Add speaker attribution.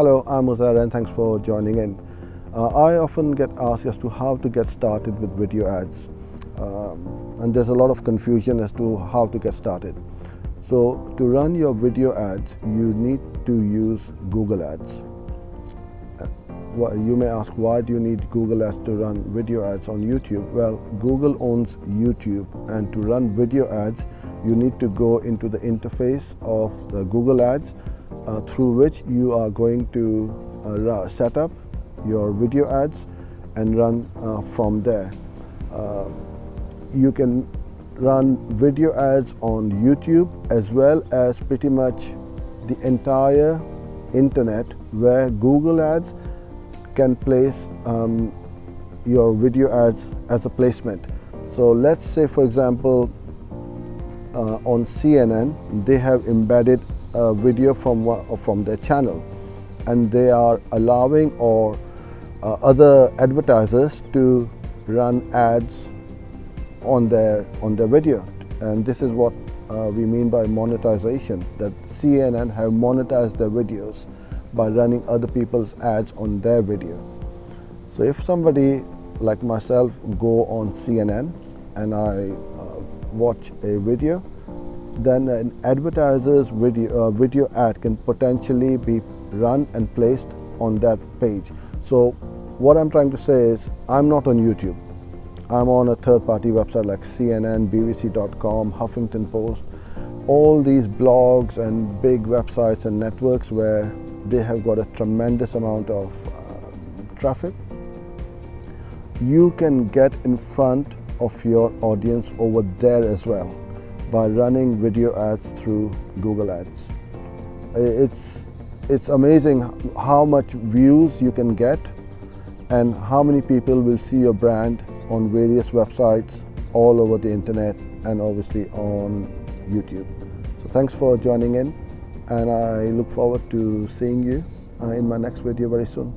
Speaker 1: Hello, I'm Uzair and thanks for joining in. I often get asked as to how to get started with video ads, and there's a lot of confusion as to how to get started. So to run your video ads, you need to use Google Ads. You may ask, why do you need Google Ads to run video ads on YouTube? Well, Google owns YouTube, and to run video ads, you need to go into the interface of the Google Ads, through which you are going to set up your video ads and run from there. You can run video ads on YouTube as well as pretty much the entire internet, where Google Ads can place your video ads as a placement. So let's say, for example, on CNN, they have embedded a video from their channel, and they are allowing other advertisers to run ads on their video, and this is what we mean by monetization, that CNN have monetized their videos by running other people's ads on their video. So if somebody like myself go on CNN and I watch a video, then an advertiser's video ad can potentially be run and placed on that page. So what I'm trying to say is, I'm not on YouTube. I'm on a third-party website like CNN, BBC.com, Huffington Post, all these blogs and big websites and networks where they have got a tremendous amount of traffic. You can get in front of your audience over there as well by running video ads through Google Ads. It's amazing how much views you can get and how many people will see your brand on various websites all over the internet and obviously on YouTube. So thanks for joining in, and I look forward to seeing you in my next video very soon.